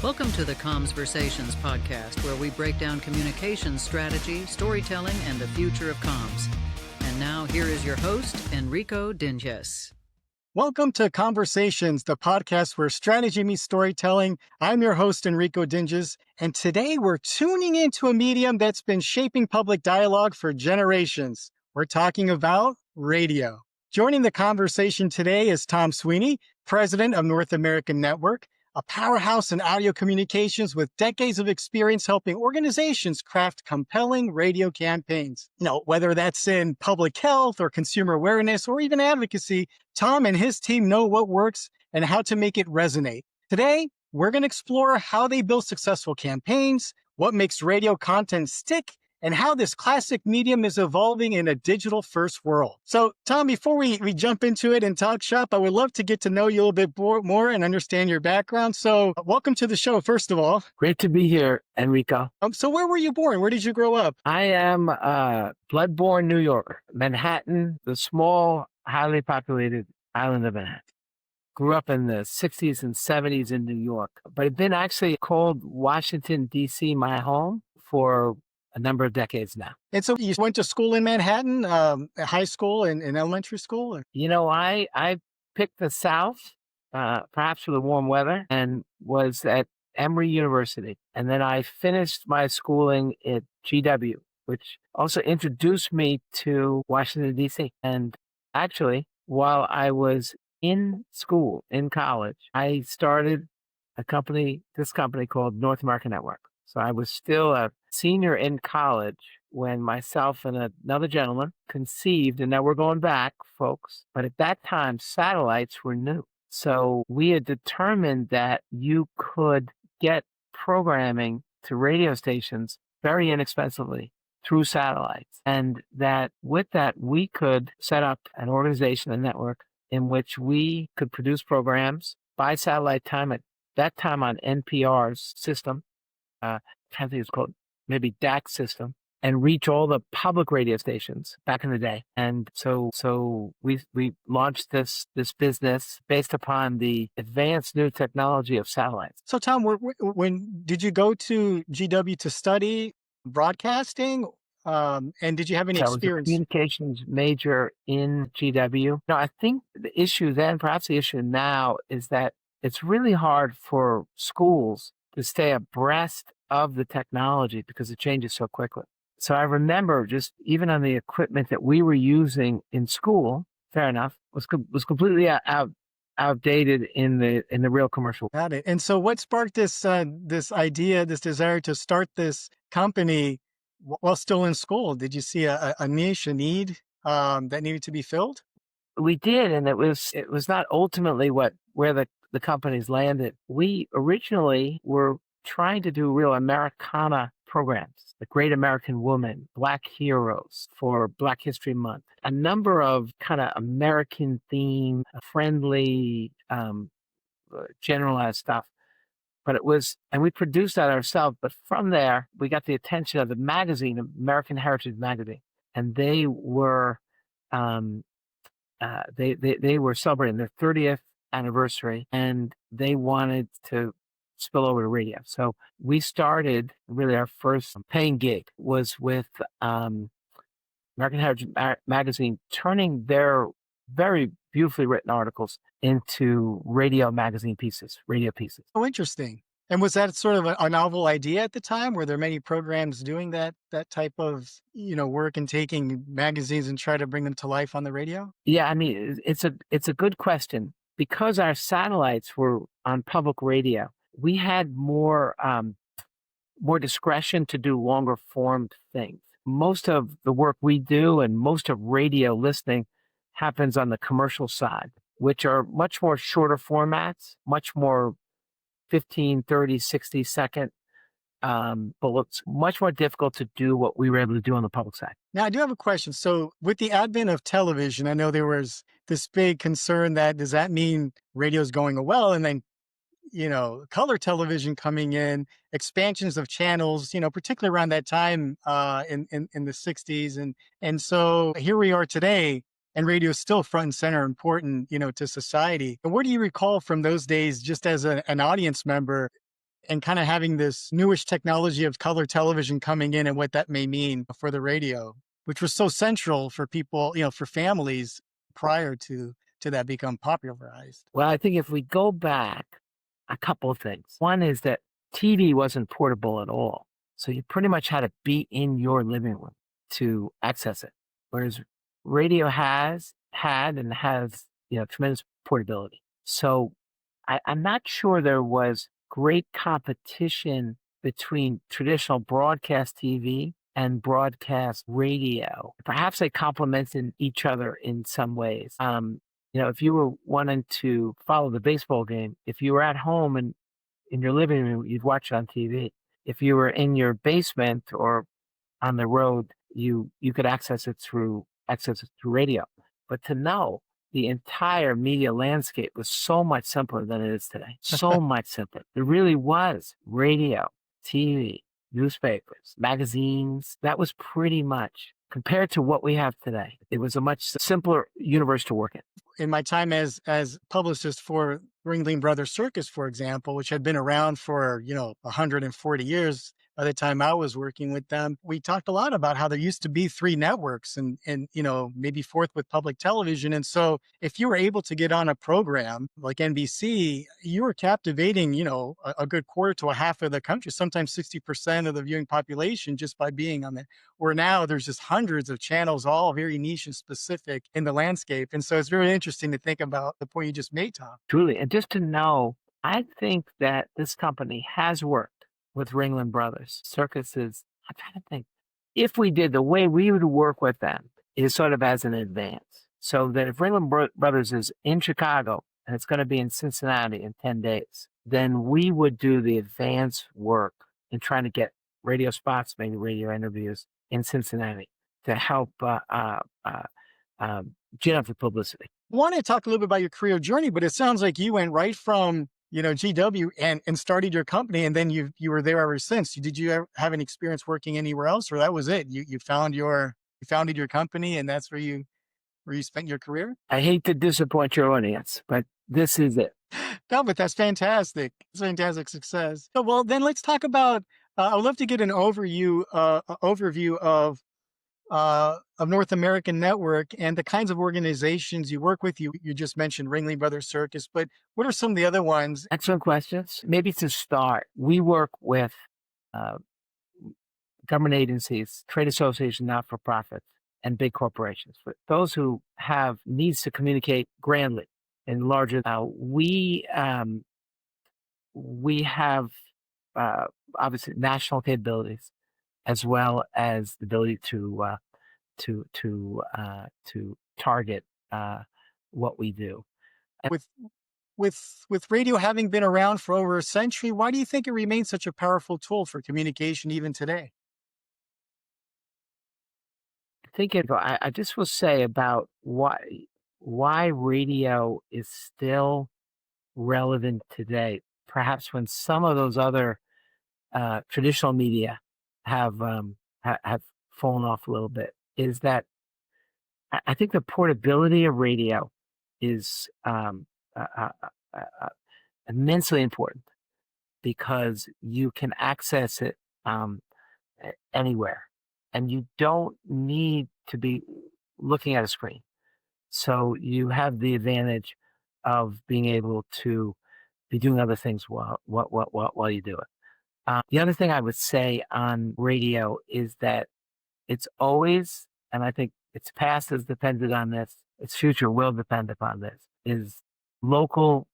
Welcome to the Conversations podcast, where we break down communications strategy, storytelling, and the future of comms. And now, here is your host, Enrico Dinges. Welcome to Conversations, the podcast where strategy meets storytelling. I'm your host, Enrico Dinges, and today we're tuning into a medium that's been shaping public dialogue for generations. We're talking about radio. Joining the conversation today is Tom Sweeney, president of North American Network, a powerhouse in audio communications with decades of experience helping organizations craft compelling radio campaigns. Whether that's in public health or consumer awareness or even advocacy, Tom and his team know what works and how to make it resonate. Today, we're going to explore how they build successful campaigns, what makes radio content stick, and how this classic medium is evolving in a digital-first world. So, Tom, before we jump into it and talk shop, I would love to get to know you a little bit more and understand your background. So, welcome to the show, first of all. Great to be here, Enrico. So where were you born? Where did you grow up? I am blood-born New Yorker, Manhattan, the small, highly populated island of Manhattan. Grew up in the 60s and 70s in New York, but I've been actually called Washington, D.C. my home for a number of decades now. And so you went to school in Manhattan, high school and elementary school? Or? I picked the South, perhaps for the warm weather, and was at Emory University. And then I finished my schooling at GW, which also introduced me to Washington, D.C. And actually, while I was in school, in college, I started this company called North American Network. So I was still a senior in college when myself and another gentleman conceived, and now we're going back, folks, but at that time, satellites were new. So we had determined that you could get programming to radio stations very inexpensively through satellites, and that with that, we could set up an organization, a network, in which we could produce programs by satellite time at that time on NPR's system. I think it's called maybe DAC system, and reach all the public radio stations back in the day. And so we launched this business based upon the advanced new technology of satellites. So Tom, when did you go to GW to study broadcasting? And did you have any experience? I was a communications major in GW. No, I think the issue then, perhaps the issue now, is that it's really hard for schools to stay abreast of the technology because it changes so quickly. So I remember just even on the equipment that we were using in school, fair enough, was completely outdated in the real commercial. Got it. And so what sparked this idea, this desire to start this company while still in school? Did you see a niche, a need that needed to be filled? We did, and it was not ultimately where the companies landed. We originally were trying to do real Americana programs, the Great American Woman, Black Heroes for Black History Month, a number of kind of American themed, friendly, generalized stuff. But and we produced that ourselves. But from there, we got the attention of the magazine, American Heritage Magazine, and they were they were celebrating their 30th anniversary, and they wanted to spill over to radio. So we started, really our first paying gig was with American Heritage Magazine, turning their very beautifully written articles into radio pieces. Oh, interesting. And was that sort of a novel idea at the time? Were there many programs doing that type of work and taking magazines and try to bring them to life on the radio? Yeah, I mean, it's a good question. Because our satellites were on public radio, we had more discretion to do longer form things. Most of the work we do and most of radio listening happens on the commercial side, which are much more shorter formats, much more 15, 30, 60-second bullets, much more difficult to do what we were able to do on the public side. Now, I do have a question. So with the advent of television, I know there was this big concern that does that mean radio's going well? And then, color television coming in, expansions of channels, particularly around that time in the 60s. And so here we are today, and radio is still front and center important, to society. And what do you recall from those days just as an audience member and kind of having this newish technology of color television coming in and what that may mean for the radio, which was so central for people, for families prior to that become popularized. Well, I think if we go back, a couple of things. One is that TV wasn't portable at all. So you pretty much had to be in your living room to access it. Whereas radio had and has, tremendous portability. So I'm not sure there was great competition between traditional broadcast TV and broadcast radio. Perhaps they complemented each other in some ways. If you were wanting to follow the baseball game, if you were at home and in your living room, you'd watch it on TV. If you were in your basement or on the road, you could access it through radio. But to know the entire media landscape was so much simpler than it is today. So much simpler. There really was radio, TV, newspapers, magazines. That was pretty much, compared to what we have today, it was a much simpler universe to work in. In my time as publicist for Ringling Brothers Circus, for example, which had been around for 140 years by the time I was working with them, we talked a lot about how there used to be 3 networks and maybe fourth with public television. And so if you were able to get on a program like NBC, you were captivating a good quarter to a half of the country, sometimes 60% of the viewing population, just by being on there. Where now there's just hundreds of channels, all very niche and specific in the landscape. And so it's very interesting to think about the point you just made, Tom. Truly. And just to know, I think that this company has worked with Ringling Brothers. Circuses, I'm trying to think. If we did, the way we would work with them is sort of as an advance. So that if Ringling Brothers is in Chicago and it's going to be in Cincinnati in 10 days, then we would do the advance work in trying to get radio spots, maybe radio interviews in Cincinnati to help gin up the publicity. I want to talk a little bit about your career journey, but it sounds like you went right from GW and started your company, and then you were there ever since. Did you ever have any experience working anywhere else, or that was it? You founded your company, and that's where you spent your career? I hate to disappoint your audience, but this is it. No, but that's fantastic. It's fantastic success. So, well, then let's talk about. I'd love to get an overview of North American Network and the kinds of organizations you work with. You just mentioned Ringling Brothers Circus, but what are some of the other ones? Excellent questions. Maybe to start, we work with government agencies, trade associations, not-for-profits, and big corporations. For those who have needs to communicate grandly and larger, we have obviously national capabilities, as well as the ability to target what we do. With radio having been around for over a century, why do you think it remains such a powerful tool for communication even today? I just will say about why radio is still relevant today. Perhaps when some of those other traditional media have fallen off a little bit, is that I think the portability of radio is immensely important, because you can access it anywhere, and you don't need to be looking at a screen. So you have the advantage of being able to be doing other things while you do it. The other thing I would say on radio is that it's always, and I think its past has depended on this, its future will depend upon this, is local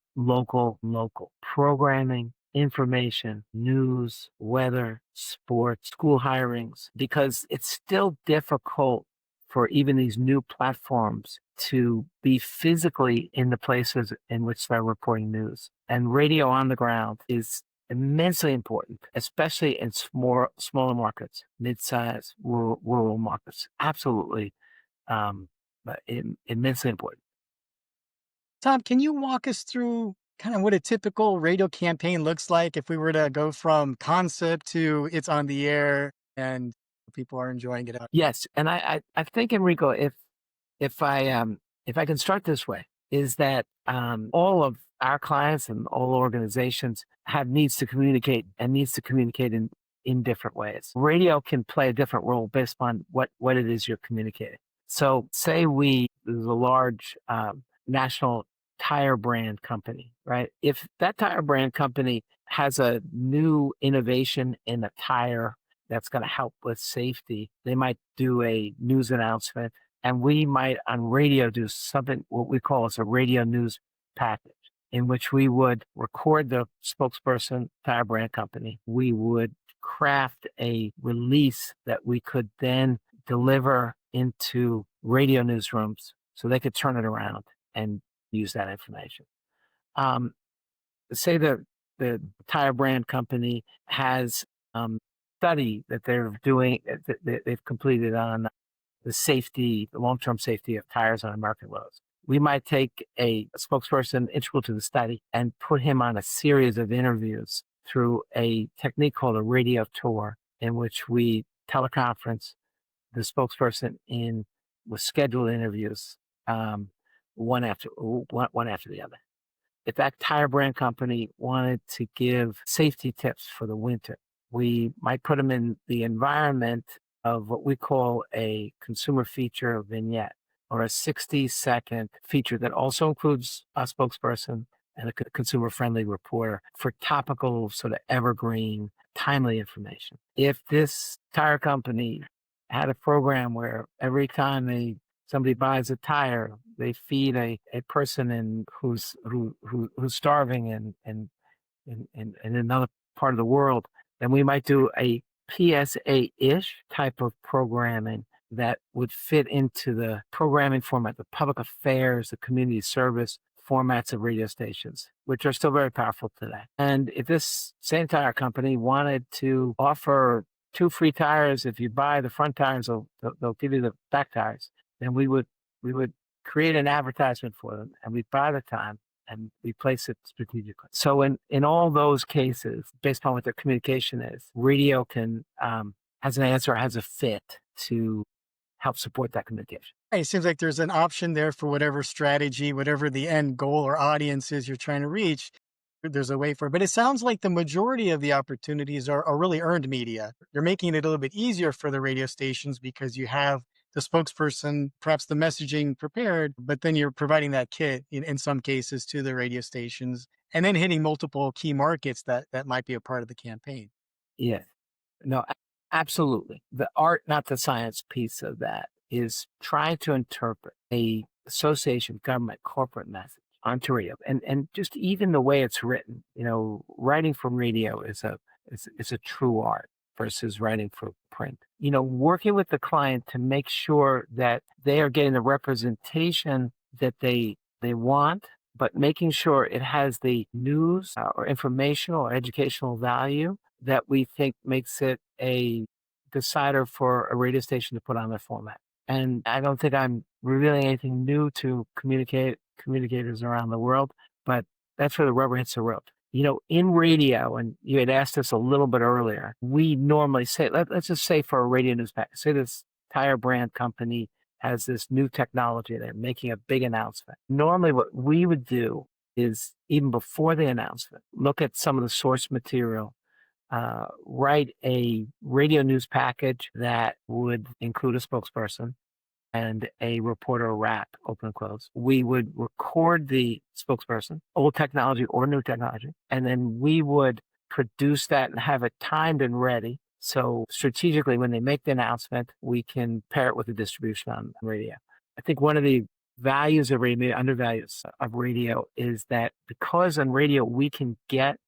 programming, information, news, weather, sports, school hirings, because it's still difficult for even these new platforms to be physically in the places in which they're reporting news. And radio on the ground is immensely important, especially in smaller markets, mid-size, rural markets. Absolutely immensely important. Tom, can you walk us through kind of what a typical radio campaign looks like if we were to go from concept to it's on the air and people are enjoying it out? Yes, and I think, Enrico, if I can start this way, is that all of our clients and all organizations have needs to communicate and needs to communicate in different ways. Radio can play a different role based on what it is you're communicating. So say there's a large national tire brand company, right? If that tire brand company has a new innovation in a tire that's going to help with safety, they might do a news announcement, and we might on radio do something, what we call as a radio news package, in which we would record the spokesperson, tire brand company. We would craft a release that we could then deliver into radio newsrooms so they could turn it around and use that information. Say the tire brand company has study that they're doing, that they've completed on the long-term safety of tires on American roads. We might take a spokesperson integral to the study and put him on a series of interviews through a technique called a radio tour, in which we teleconference the spokesperson in with scheduled interviews, one after the other. If that tire brand company wanted to give safety tips for the winter, we might put them in the environment of what we call a consumer feature vignette, or a 60-second feature that also includes a spokesperson and a consumer-friendly reporter for topical, sort of evergreen, timely information. If this tire company had a program where every time somebody buys a tire, they feed a person who's starving in another part of the world, then we might do a PSA-ish type of programming that would fit into the programming format, the public affairs, the community service formats of radio stations, which are still very powerful today. And if this same tire company wanted to offer 2 free tires, if you buy the front tires, they'll give you the back tires, then we would create an advertisement for them, and we'd buy the time and we place it strategically. So in all those cases, based upon what their communication is, radio can has an answer, has a fit to help support that communication. It seems like there's an option there for whatever strategy, whatever the end goal or audience is you're trying to reach. There's a way for it. But it sounds like the majority of the opportunities are really earned media. You're making it a little bit easier for the radio stations because you have the spokesperson, perhaps the messaging prepared, but then you're providing that kit in some cases to the radio stations, and then hitting multiple key markets that might be a part of the campaign. Yes. No, absolutely. The art, not the science piece of that is trying to interpret a association, government, corporate message onto radio. And just even the way it's written, writing for radio is a true art versus writing for print. Working with the client to make sure that they are getting the representation that they want, but making sure it has the news or informational or educational value that we think makes it a decider for a radio station to put on their format. And I don't think I'm revealing anything new to communicators around the world, but that's where the rubber hits the road. In radio, and you had asked us a little bit earlier, we normally say, let's just say for a radio news package, say this tire brand company has this new technology, they're making a big announcement. Normally what we would do is, even before the announcement, look at some of the source material, write a radio news package that would include a spokesperson and a reporter wrap, open and close. We would record the spokesperson, old technology or new technology, and then we would produce that and have it timed and ready. So strategically, when they make the announcement, we can pair it with the distribution on radio. I think one of the values of radio, undervalues of radio, is that because on radio we can get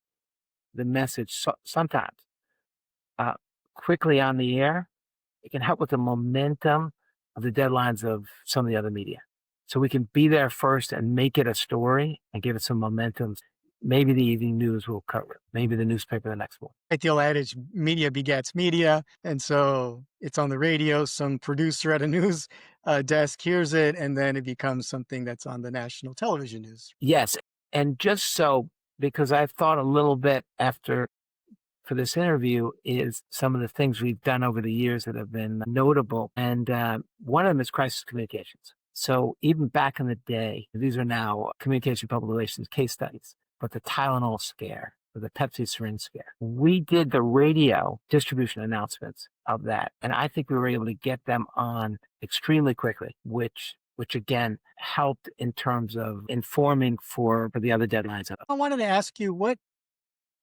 the message sometimes quickly on the air, it can help with the momentum of the deadlines of some of the other media. So we can be there first and make it a story and give it some momentum. Maybe the evening news will cover it. Maybe the newspaper the next morning. Right, the old adage, media begets media. And so it's on the radio, some producer at a news desk hears it, and then it becomes something that's on the national television news. Yes. And just so, because I've thought a little bit for this interview, is some of the things we've done over the years that have been notable. And one of them is crisis communications. So even back in the day, these are now communication public relations case studies, but the Tylenol scare or the Pepsi syringe scare, we did the radio distribution announcements of that. And I think we were able to get them on extremely quickly, which again helped in terms of informing for the other deadlines. I wanted to ask you, what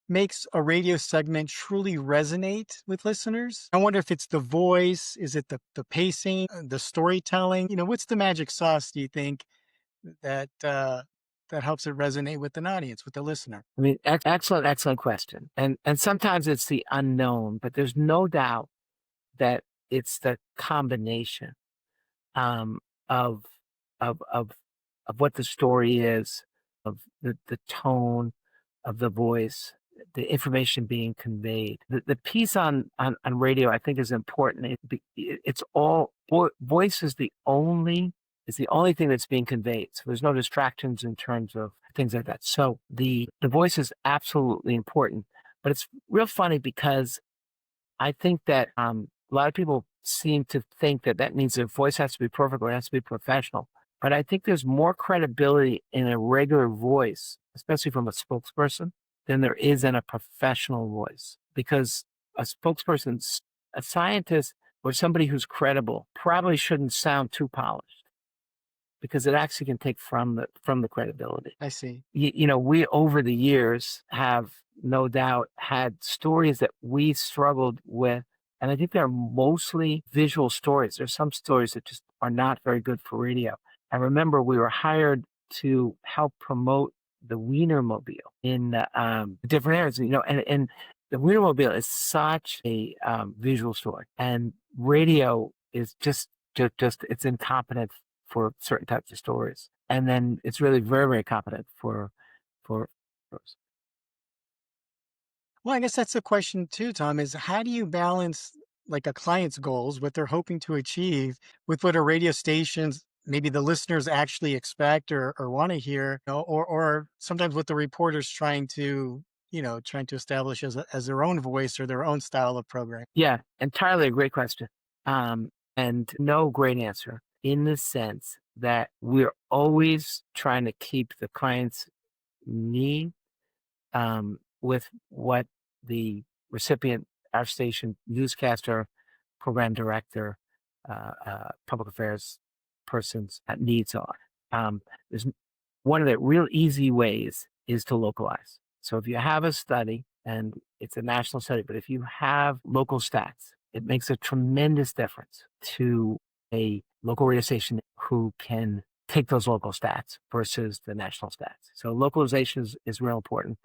makes a radio segment truly resonate with listeners? I wonder if it's the voice, is it the pacing, the storytelling? What's the magic sauce, do you think, that that helps it resonate with an audience, with the listener? I mean, excellent question. And sometimes it's the unknown, but there's no doubt that it's the combination um, of of what the story is, of the tone, of the voice, the information being conveyed. The piece on radio, I think, is important. It's all voice is the only thing that's being conveyed. So there's no distractions in terms of things like that. So the voice is absolutely important. But it's real funny because I think that a lot of people seem to think that means their voice has to be perfect or it has to be professional. But I think there's more credibility in a regular voice, especially from a spokesperson, than there is in a professional voice. Because a spokesperson, a scientist, or somebody who's credible probably shouldn't sound too polished, because it actually can take from the credibility. I see. We over the years have no doubt had stories that we struggled with. And I think they're mostly visual stories. There's some stories that just are not very good for radio. I remember we were hired to help promote the Wienermobile in different areas, and the Wienermobile is such a visual story, and radio is just it's incompetent for certain types of stories, and then it's really very, very competent for. Well, I guess that's the question too, Tom, is how do you balance like a client's goals, what they're hoping to achieve, with what a radio station's, maybe the listeners actually expect or want to hear, or sometimes what the reporter's trying to establish as their own voice or their own style of program? Yeah, entirely a great question. And no great answer, in the sense that we're always trying to keep the client's need with what the recipient, our station newscaster, program director, public affairs person's needs are. There's one of the real easy ways is to localize. So if you have a study, and it's a national study, but if you have local stats, it makes a tremendous difference to a local radio station who can take those local stats versus the national stats. So localization is real important.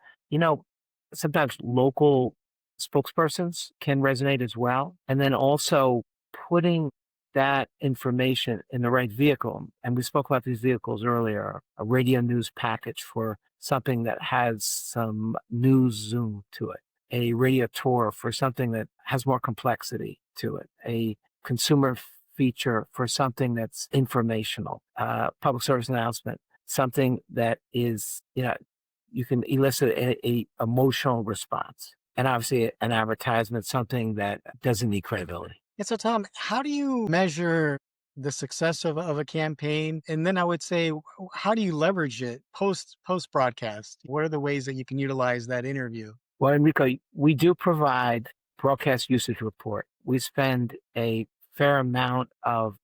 Sometimes local spokespersons can resonate as well. And then also putting that information in the right vehicle. And we spoke about these vehicles earlier, a radio news package for something that has some news zoom to it, a radio tour for something that has more complexity to it, a consumer feature for something that's informational, public service announcement, something that is, you can elicit a emotional response. And obviously an advertisement, something that doesn't need credibility. And so, Tom, how do you measure the success of a campaign? And then I would say, how do you leverage it post broadcast? What are the ways that you can utilize that interview? Well, Enrico, we do provide broadcast usage report. We spend a fair amount of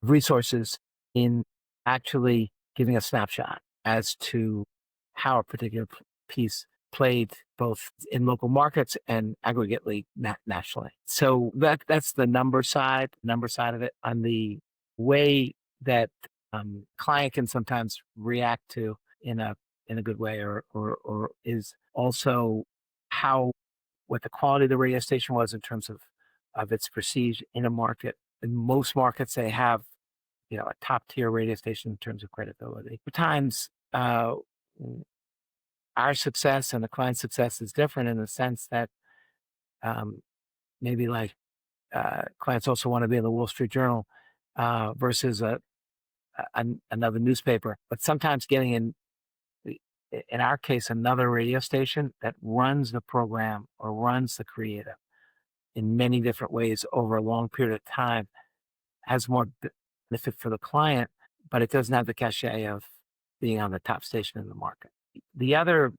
resources in actually giving a snapshot as to how a particular piece played both in local markets and aggregately nationally. So that's the number side of it. On the way that client can sometimes react to in a good way, or is also what the quality of the radio station was in terms of its prestige in a market. In most markets, they have a top tier radio station in terms of credibility. Sometimes our success and the client's success is different in the sense that maybe like clients also want to be in the Wall Street Journal versus another newspaper. But sometimes getting in our case, another radio station that runs the program or runs the creative in many different ways over a long period of time has more benefit for the client, but it doesn't have the cachet of being on the top station in the market. The other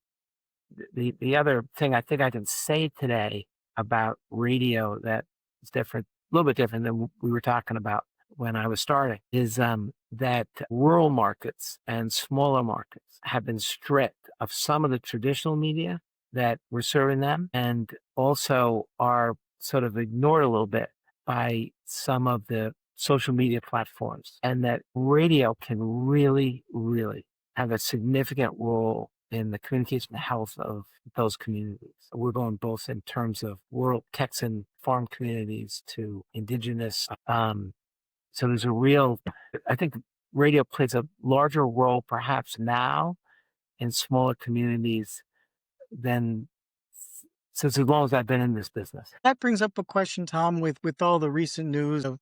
thing I think I can say today about radio that is different, a little bit different than we were talking about when I was starting, is that rural markets and smaller markets have been stripped of some of the traditional media that were serving them, and also are sort of ignored a little bit by some of the social media platforms, and that radio can really, really have a significant role in the communication health of those communities. We're going both in terms of rural Texan farm communities to indigenous. So there's I think radio plays a larger role perhaps now in smaller communities than since as long as I've been in this business. That brings up a question, Tom, with all the recent news of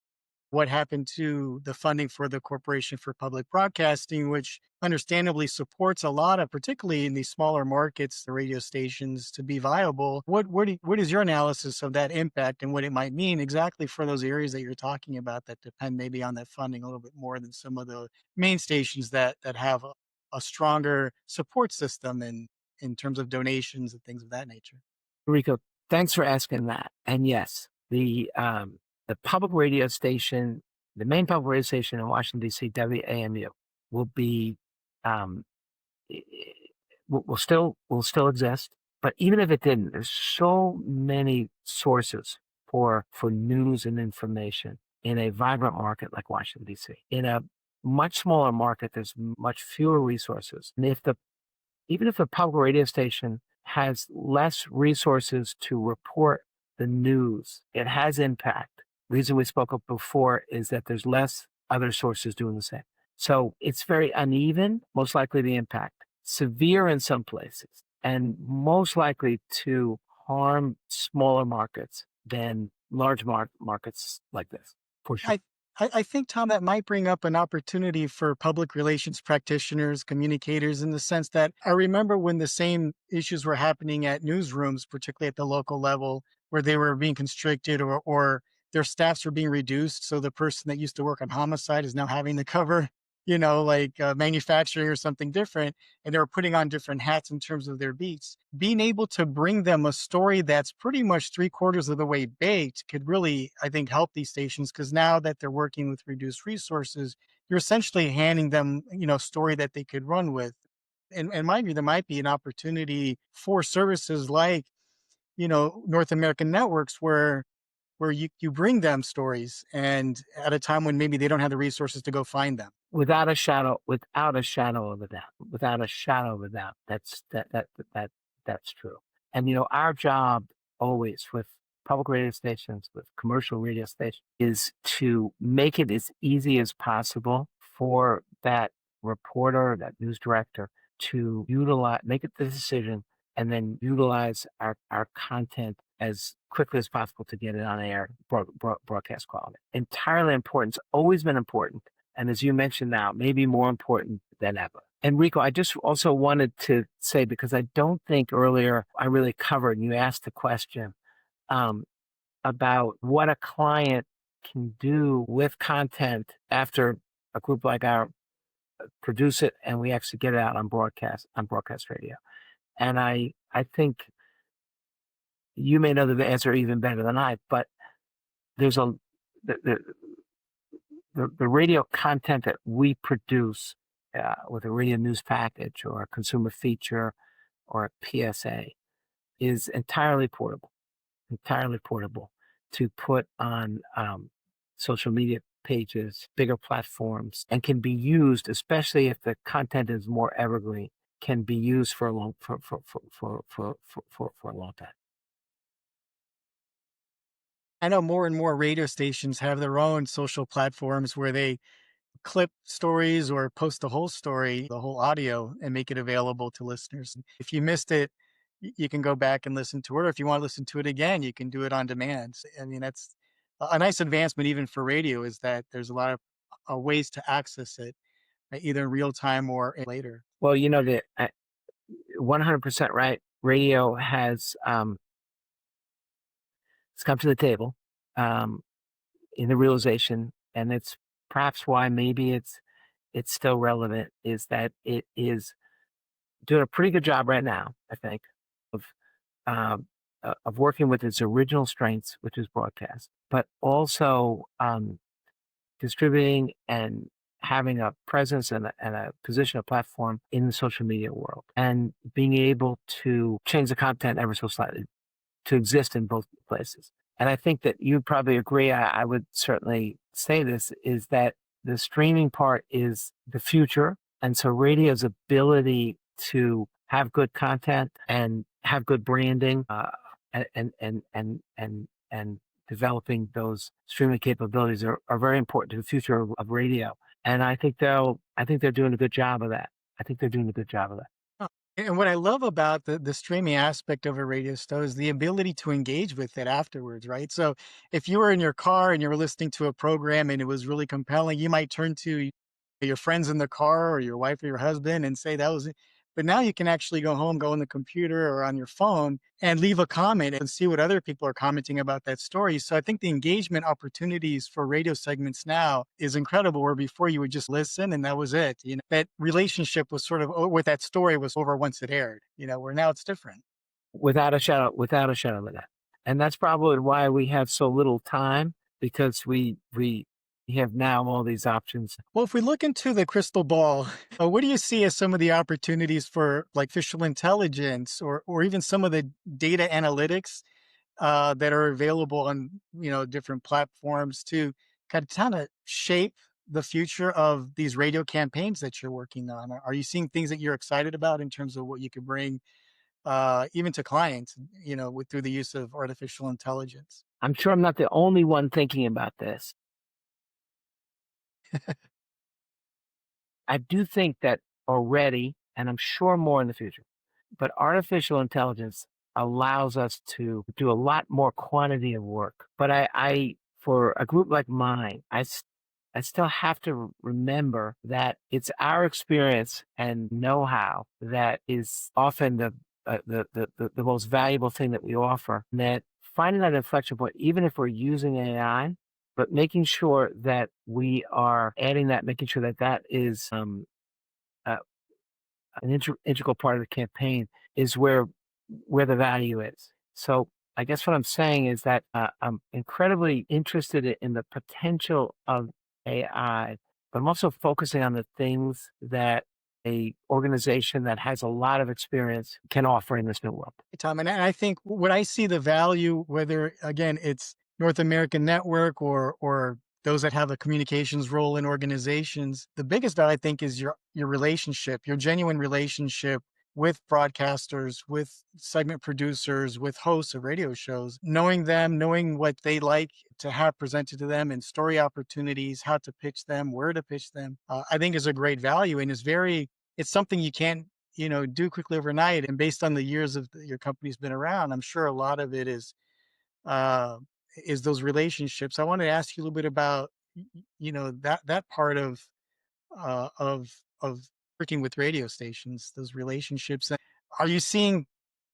what happened to the funding for the Corporation for Public Broadcasting, which understandably supports a lot of, particularly in these smaller markets, the radio stations to be viable. What is your analysis of that impact and what it might mean exactly for those areas that you're talking about that depend maybe on that funding a little bit more than some of the main stations that have a stronger support system in terms of donations and things of that nature? Rico, thanks for asking that. And yes, the public radio station, the main public radio station in Washington, D.C., WAMU, will be will still exist. But even if it didn't, there's so many sources for news and information in a vibrant market like Washington, D.C. In a much smaller market, there's much fewer resources. And even if a public radio station has less resources to report the news, it has impact. The reason we spoke of before is that there's less other sources doing the same. So it's very uneven, most likely the impact, severe in some places, and most likely to harm smaller markets than large markets like this, for sure. I think, Tom, that might bring up an opportunity for public relations practitioners, communicators, in the sense that I remember when the same issues were happening at newsrooms, particularly at the local level, where they were being constricted or their staffs were being reduced. So the person that used to work on homicide is now having to cover, manufacturing or something different. And they were putting on different hats in terms of their beats. Being able to bring them a story that's pretty much 3/4 of the way baked could really, I think, help these stations, because now that they're working with reduced resources, you're essentially handing them, a story that they could run with. And mind you, there might be an opportunity for services like, North American networks where you bring them stories and at a time when maybe they don't have the resources to go find them. Without a shadow of a doubt, that's true. And our job always with public radio stations, with commercial radio stations, is to make it as easy as possible for that reporter, that news director, to make the decision and then utilize our content as quickly as possible to get it on air, broadcast quality. Entirely important. It's always been important. And as you mentioned now, maybe more important than ever. And Rico, I just also wanted to say, because I don't think earlier I really covered, and you asked the question about what a client can do with content after a group like ours produce it and we actually get it out on broadcast radio. And I think you may know the answer even better than I, but there's the radio content that we produce with a radio news package or a consumer feature or a PSA is entirely portable to put on social media pages, bigger platforms, and can be used, especially if the content is more evergreen, can be used for a long time. I know more and more radio stations have their own social platforms where they clip stories or post the whole story, the whole audio, and make it available to listeners. If you missed it, you can go back and listen to it. Or if you want to listen to it again, you can do it on demand. I mean, that's a nice advancement even for radio, is that there's a lot of ways to access it, either in real time or later. Well, 100% right. Radio has it's come to the table in the realization, and it's perhaps why maybe it's it's still relevant is that it is doing a pretty good job right now, I think, of of working with its original strengths, which is broadcast, but also distributing and having a presence and a position, a platform in the social media world, and being able to change the content ever so slightly to exist in both places. And I think that you'd probably agree, I would certainly say this, is that the streaming part is the future. And so radio's ability to have good content and have good branding, and developing those streaming capabilities are very important to the future of radio. And I think they're doing a good job of that. I think they're doing a good job of that. Oh, and what I love about the streaming aspect of a radio show is the ability to engage with it afterwards, right? So if you were in your car and you were listening to a program and it was really compelling, you might turn to your friends in the car or your wife or your husband and say that was it. But now you can actually go home, go on the computer or on your phone and leave a comment and see what other people are commenting about that story. So I think the engagement opportunities for radio segments now is incredible, where before you would just listen and that was it. You know, that relationship was sort of with that story was over once it aired, where now it's different. Without a shadow of a doubt. And that's probably why we have so little time, because we have now all these options. Well, if we look into the crystal ball, what do you see as some of the opportunities for like artificial intelligence or even some of the data analytics that are available on different platforms to kind of shape the future of these radio campaigns that you're working on? Are you seeing things that you're excited about in terms of what you could bring even to clients, through the use of artificial intelligence? I'm sure I'm not the only one thinking about this. I do think that already, and I'm sure more in the future, but artificial intelligence allows us to do a lot more quantity of work. But I for a group like mine, I still have to remember that it's our experience and know-how that is often the most valuable thing that we offer. And that finding that inflection point, even if we're using AI, but making sure that we are adding that, making sure that that is an integral part of the campaign, is where the value is. So I guess what I'm saying is that I'm incredibly interested in the potential of AI, but I'm also focusing on the things that a organization that has a lot of experience can offer in this new world. Hey, Tom, and I think what I see the value, whether again it's North American Network or those that have a communications role in organizations, the biggest value I think is your relationship, your genuine relationship with broadcasters, with segment producers, with hosts of radio shows, knowing them, knowing what they like to have presented to them and story opportunities, how to pitch them, where to pitch them, I think is a great value and it's something you can't, do quickly overnight. And based on the years of your company's been around, I'm sure a lot of it is those relationships. I wanted to ask you a little bit about, that part of working with radio stations, those relationships. Are you seeing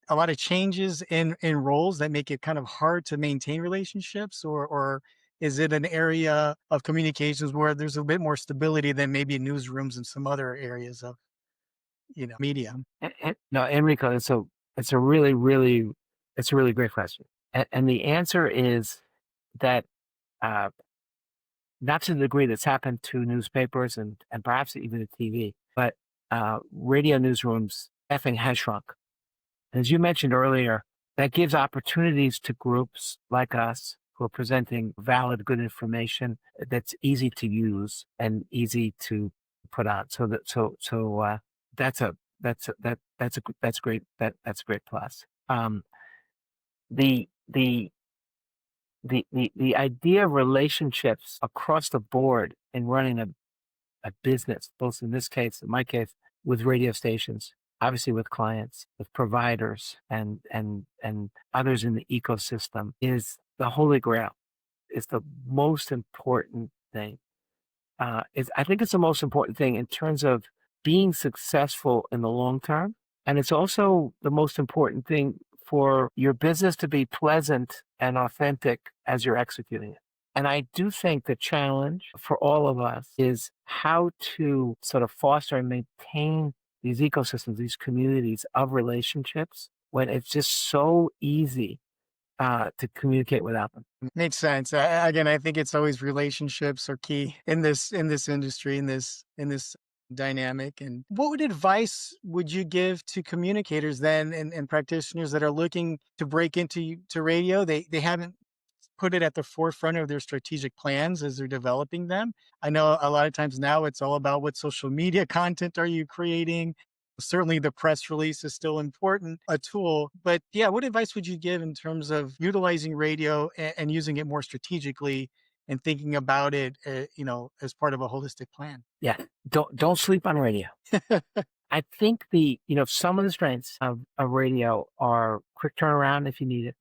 a lot of changes in roles that make it kind of hard to maintain relationships, or is it an area of communications where there's a bit more stability than maybe newsrooms and some other areas of, media? No, Enrico, it's a really great question. And the answer is that not to the degree that's happened to newspapers and perhaps even to TV, but radio newsrooms staffing has shrunk. And as you mentioned earlier, that gives opportunities to groups like us who are presenting valid, good information that's easy to use and easy to put on. That's a great plus. The idea of relationships across the board in running a business, both in my case, with radio stations, obviously with clients, with providers, and others in the ecosystem, is the holy grail. It's the most important thing. I think it's the most important thing in terms of being successful in the long term. And it's also the most important thing for your business to be pleasant and authentic as you're executing it. And I do think the challenge for all of us is how to sort of foster and maintain these ecosystems, these communities of relationships when it's just so easy to communicate without them. Makes sense. Again, I think it's always relationships are key in this industry, in this dynamic. And what advice would you give to communicators then and practitioners that are looking to break into to radio? They haven't put it at the forefront of their strategic plans as they're developing them. I know a lot of times now it's all about what social media content are you creating. Certainly the press release is still important, a tool, but yeah, what advice would you give in terms of utilizing radio and using it more strategically and thinking about it, as part of a holistic plan? Yeah, don't sleep on radio. I think some of the strengths of radio are quick turnaround if you need it.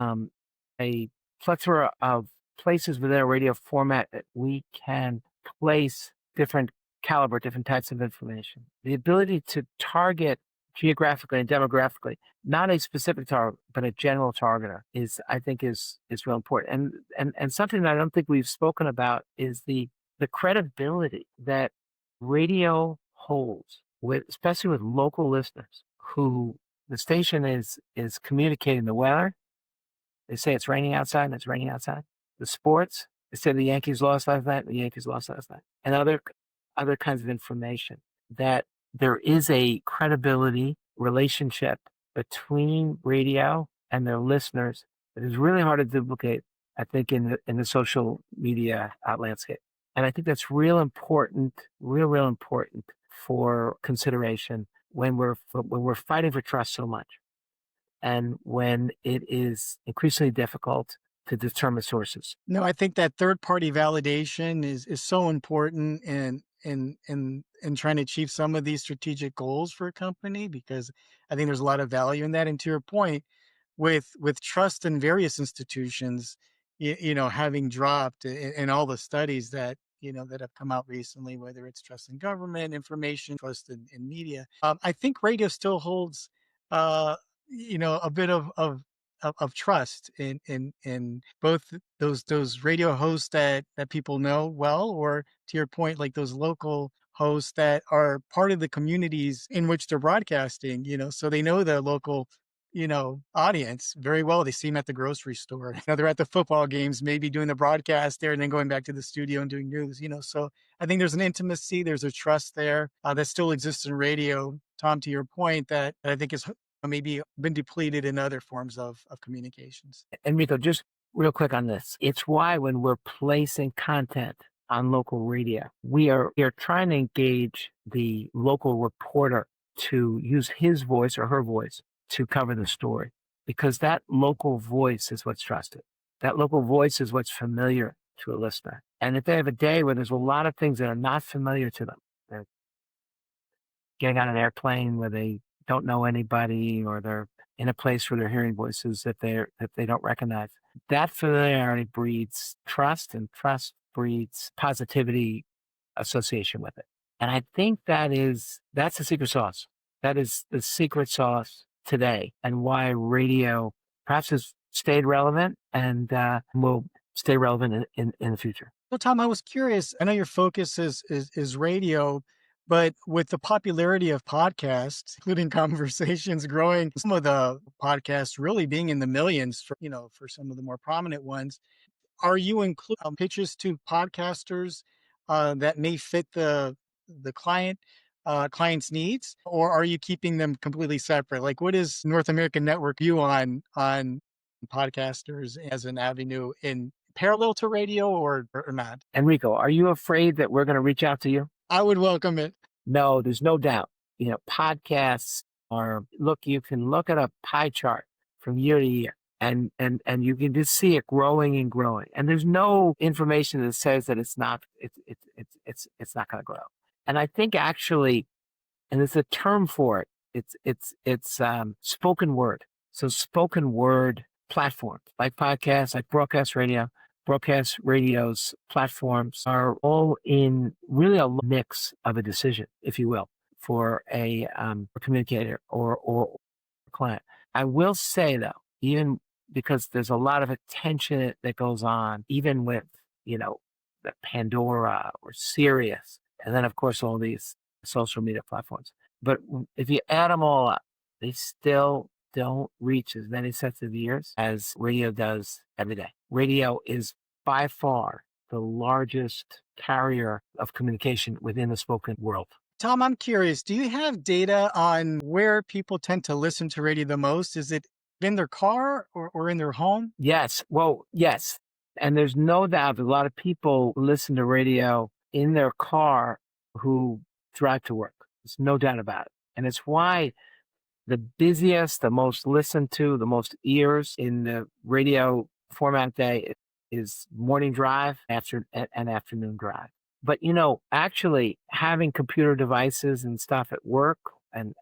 A plethora of places within a radio format that we can place different caliber, different types of information. The ability to target geographically and demographically, not a specific target, but a general targeter I think is real important. And something that I don't think we've spoken about is the credibility that radio holds especially with local listeners who the station is communicating the weather. They say it's raining outside and it's raining outside. The sports, they say the Yankees lost last night, the Yankees lost last night. And other kinds of information, that there is a credibility relationship between radio and their listeners that is really hard to duplicate, I think, in the social media landscape. And I think that's real important for consideration when we're fighting for trust so much, and when it is increasingly difficult to determine sources. No, I think that third party validation is so important in trying to achieve some of these strategic goals for a company, because I think there's a lot of value in that. And to your point, with trust in various institutions, having dropped in all the studies that have come out recently, whether it's trust in government, information, trust in media, I think radio still holds, a bit of trust in both those radio hosts that people know well, or to your point, like those local hosts that are part of the communities in which they're broadcasting, so they know the local audience very well. They see them at the grocery store. They're at the football games, maybe doing the broadcast there and then going back to the studio and doing news, so I think there's an intimacy, there's a trust there that still exists in radio, Tom, to your point, that I think is maybe been depleted in other forms of communications. Enrico, just real quick on this. It's why when we're placing content on local radio, we are trying to engage the local reporter to use his voice or her voice to cover the story, because that local voice is what's trusted. That local voice is what's familiar to a listener. And if they have a day where there's a lot of things that are not familiar to them, they're getting on an airplane where they don't know anybody, or they're in a place where they're hearing voices that they don't recognize, that familiarity breeds trust, and trust breeds positivity association with it. And I think that's the secret sauce. That is the secret sauce today, and why radio perhaps has stayed relevant and will stay relevant in the future. Well, Tom, I was curious. I know your focus is radio, but with the popularity of podcasts, including conversations growing, some of the podcasts really being in the millions for some of the more prominent ones, are you including pitches to podcasters that may fit the client's needs, or are you keeping them completely separate? Like, what is North American Network view on podcasters as an avenue in parallel to radio, or not? Enrico, are you afraid that we're going to reach out to you? I would welcome it. No, there's no doubt. Podcasts you can look at a pie chart from year to year, and you can just see it growing and growing. And there's no information that says that it's not going to grow. And I think actually, and there's a term for it, it's spoken word. So spoken word platforms like podcasts, like broadcast radio's platforms are all in really a mix of a decision, if you will, for a communicator or client. I will say though, even because there's a lot of attention that goes on, even with the Pandora or Sirius, and then of course all these social media platforms. But if you add them all up, they still don't reach as many sets of ears as radio does every day. Radio is by far the largest carrier of communication within the spoken world. Tom, I'm curious, do you have data on where people tend to listen to radio the most? Is it in their car or in their home? Yes. Well, yes. And there's no doubt that a lot of people listen to radio in their car who drive to work. There's no doubt about it. And it's why the busiest, the most listened to, the most ears in the radio format day is morning drive and afternoon drive. But actually having computer devices and stuff at work and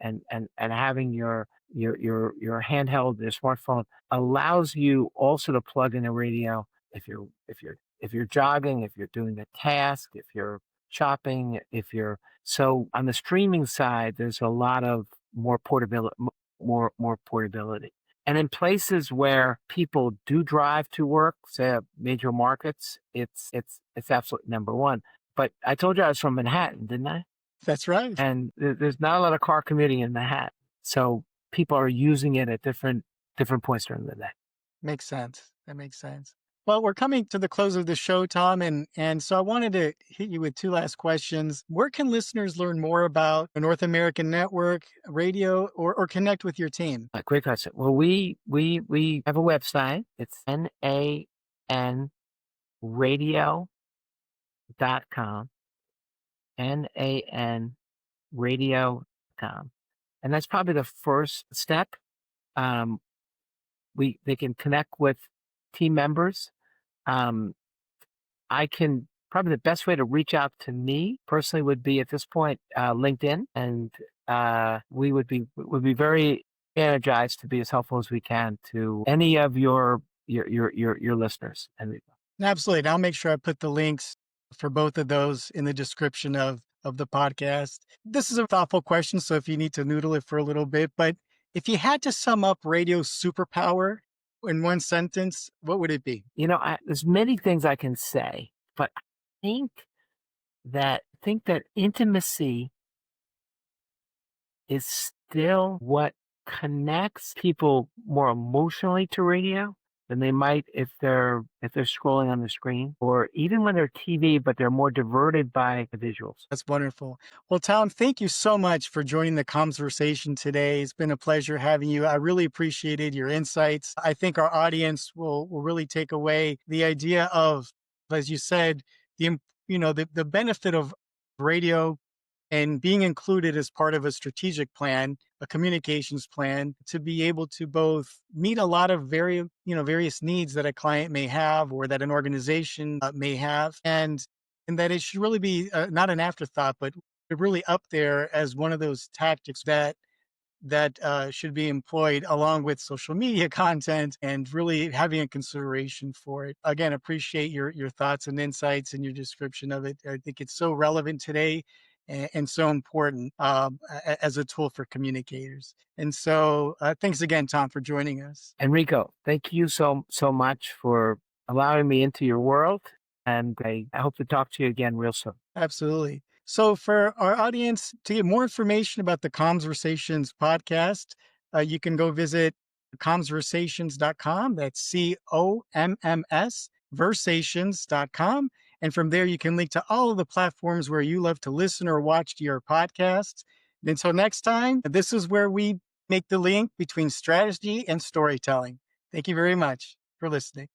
having your handheld, your smartphone allows you also to plug in a radio if you're jogging, if you're doing a task, if you're shopping, so on the streaming side, there's a lot of more portability, more portability. And in places where people do drive to work, say major markets, it's absolutely number one. But I told you I was from Manhattan, didn't I? That's right. And there's not a lot of car commuting in Manhattan. So people are using it at different points during the day. Makes sense. That makes sense. Well, we're coming to the close of the show, Tom, and so I wanted to hit you with two last questions. Where can listeners learn more about the North American Network Radio or connect with your team? Great question. Well, we have a website. It's nanradio.com, nanradio.com, and that's probably the first step. They can connect with team members. Probably the best way to reach out to me personally would be at this point, LinkedIn, and we would be very energized to be as helpful as we can to any of your listeners. Absolutely. And I'll make sure I put the links for both of those in the description of the podcast. This is a thoughtful question, so if you need to noodle it for a little bit, but if you had to sum up radio's superpower in one sentence, what would it be? There's many things I can say, but I think that intimacy is still what connects people more emotionally to radio than they might if they're scrolling on the screen, or even when they're TV, but they're more diverted by the visuals. That's wonderful. Well, Tom, thank you so much for joining the conversation today. It's been a pleasure having you. I really appreciated your insights. I think our audience will really take away the idea of, as you said, the benefit of radio and being included as part of a strategic plan, a communications plan, to be able to both meet a lot of various needs that a client may have or that an organization may have, and that it should really be not an afterthought, but really up there as one of those tactics that should be employed along with social media content and really having a consideration for it. Again, appreciate your thoughts and insights and your description of it. I think it's so relevant today and so important as a tool for communicators. And so thanks again, Tom, for joining us. Enrico, thank you so much for allowing me into your world. And I hope to talk to you again real soon. Absolutely. So for our audience, to get more information about the Conversations podcast, you can go visit conversations.com. That's COMMS, versations.com. And from there, you can link to all of the platforms where you love to listen or watch to your podcasts. And until next time, this is where we make the link between strategy and storytelling. Thank you very much for listening.